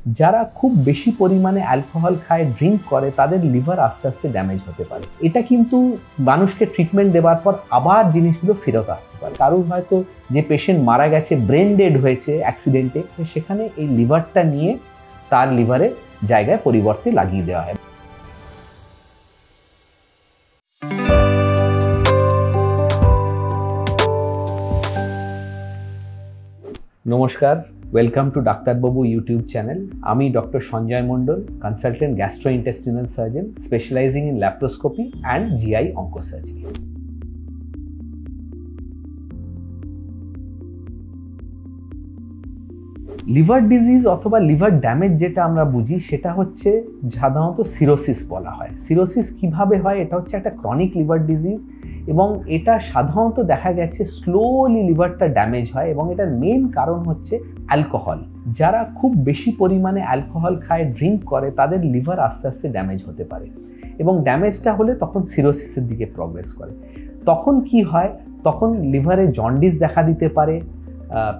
যারা খুব বেশি পরিমাণে অ্যালকোহল খায়, ড্রিঙ্ক করে, তাদের লিভার আস্তে আস্তে ড্যামেজ হতে পারে। এটা কিন্তু মানুষকে ট্রিটমেন্ট দেওয়ার পর আবার জিনিসগুলো ফেরত আসতে পারে। কারণ হয়তো যে পেশেন্ট মারা গেছে, ব্রেন ডেড হয়েছে অ্যাক্সিডেন্টে, সেখানে এই লিভারটা নিয়ে তার লিভারের জায়গায় পরিবর্তে লাগিয়ে দেওয়া হয়। নমস্কার, ওয়েলকাম টু ডাক্তারবাবু ইউটিউব চ্যানেল। আমি doctor Sanjay Mondal, consultant gastrointestinal surgeon, specialising in laparoscopy and GI oncosurgery. Liver disease অথবা লিভার ড্যামেজ যেটা আমরা বুঝি, সেটা হচ্ছে সাধারণত সিরোসিস বলা হয়। সিরোসিস কিভাবে হয়? এটা হচ্ছে একটা ক্রনিক লিভার ডিজিজ এবং এটা সাধারণত দেখা গেছে স্লোলি লিভারটা ড্যামেজ হয় এবং এটার মেন কারণ হচ্ছে অ্যালকোহল। যারা খুব বেশি পরিমাণে অ্যালকোহল খায়, ড্রিঙ্ক করে, তাদের লিভার আস্তে আস্তে ড্যামেজ হতে পারে এবং ড্যামেজটা হলে তখন সিরোসিসের দিকে প্রগ্রেস করে। তখন কি হয়? তখন লিভারে জন্ডিস দেখা দিতে পারে,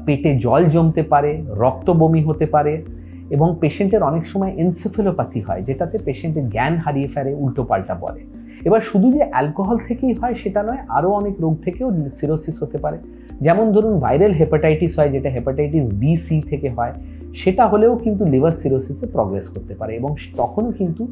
পেটে জল জমতে পারে, রক্ত বমি হতে পারে এবং পেশেন্টের অনেক সময় এনসেফেলোপ্যাথি হয়, যেটাতে পেশেন্টের জ্ঞান হারিয়ে ফেলে, উল্টোপাল্টা বলে। এবার শুধু যে অ্যালকোহল থেকেই হয় সেটা নয়, আরও অনেক রোগ থেকেও সিরোসিস হতে পারে। যেমন ধরুন ভাইরাল হেপাটাইটিস হয়, যেটা হেপাটাইটিস বি-সি থেকে হয়, সেটা হলেও কিন্তু লিভার সিরোসিসে প্রগ্রেস করতে পারে এবং তখনও কিন্তু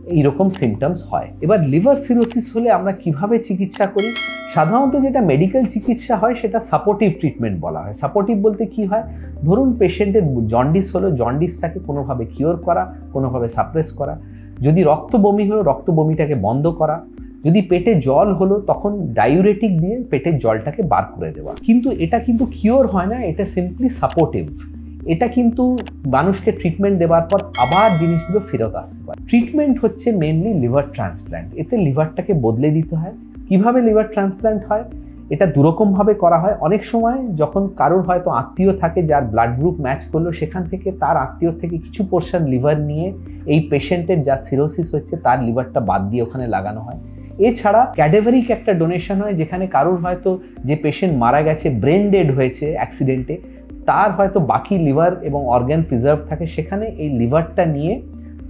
এইরকম সিমটমস হয়। এবার লিভার সিরোসিস হলে আমরা কিভাবে চিকিৎসা করি? সাধারণত যেটা মেডিকেল চিকিৎসা হয় সেটা সাপোর্টিভ ট্রিটমেন্ট বলা হয়। সাপোর্টিভ বলতে কি হয়? ধরুন পেশেন্টের জন্ডিস হলো, জন্ডিসটাকে কোনোভাবে কিওর করা, কোনোভাবে সাপ্রেস করা। যদি রক্ত বমি হলো, রক্ত বমিটাকে বন্ধ করা। যদি পেটে জল হলো, তখন ডায়ুরেটিক দিয়ে পেটের জলটাকে বার করে দেওয়া। কিন্তু এটা কিন্তু কিওর হয় না, এটা সিম্পলি সাপোর্টিভ। এটা কিন্তু মানুষকে ট্রিটমেন্ট দেওয়ার পর আবার জিনিসগুলো ফেরত আসতে পারে। ট্রিটমেন্ট হচ্ছে মেনলি লিভার ট্রান্সপ্ল্যান্ট। এতে লিভারটাকে বদলে দিতে হয়। কিভাবে লিভার ট্রান্সপ্ল্যান্ট হয়? এটা দুরকমভাবে করা হয়। অনেক সময় যখন কারোর হয়তো আত্মীয় থাকে যার ব্লাড গ্রুপ ম্যাচ করলো, সেখান থেকে তার আত্মীয় থেকে কিছু পোর্শন লিভার নিয়ে এই পেশেন্টের যা সিরোসিস হচ্ছে তার লিভারটা বাদ দিয়ে ওখানে লাগানো হয়। এছাড়া ক্যাডাভারিক একটা ডোনেশন হয়, যেখানে কারোর হয়তো যে পেশেন্ট মারা গেছে, ব্রেন ডেড হয়েছে অ্যাক্সিডেন্টে, তার হয়তো বাকি লিভার এবং অর্গান প্রিজার্ভ থাকে, সেখানে এই লিভারটা নিয়ে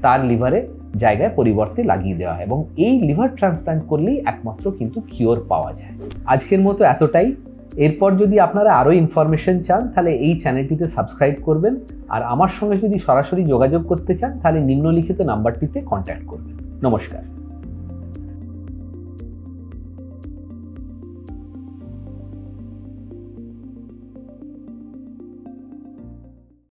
তার লিভারের জায়গায় পরিবর্তে লাগিয়ে দেওয়া হয় এবং এই লিভার ট্রান্সপ্ল্যান্ট করলেই একমাত্র কিন্তু কিওর পাওয়া যায়। আজকের মতো এতটাই। এরপর যদি আপনারা আরও ইনফরমেশন চান, তাহলে এই চ্যানেলটিতে সাবস্ক্রাইব করবেন। আর আমার সঙ্গে যদি সরাসরি যোগাযোগ করতে চান, তাহলে নিম্নলিখিত নাম্বারটিতে কন্ট্যাক্ট করবেন। নমস্কার।